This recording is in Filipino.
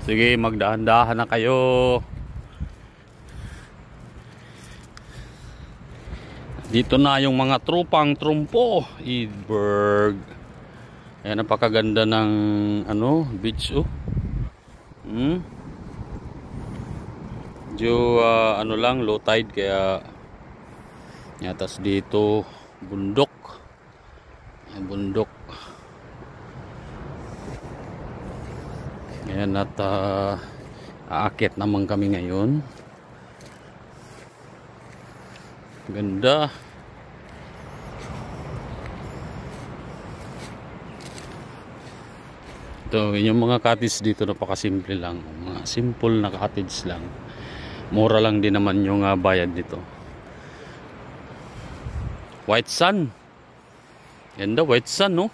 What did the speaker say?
Sige, magdahan-dahan na kayo. Dito na yung mga tropang trumpo. Edberg. Ayan, napakaganda ng beach oh. Medyo lang, low tide kaya yatas dito bundok. Ayan, bundok. Ayan, at aakyat naman kami ngayon. Ganda. Ito, yung mga cottage dito napakasimple lang. Mga simple na cottage lang. Mura lang din naman yung bayad dito. White sand. Ganda, white sand, no?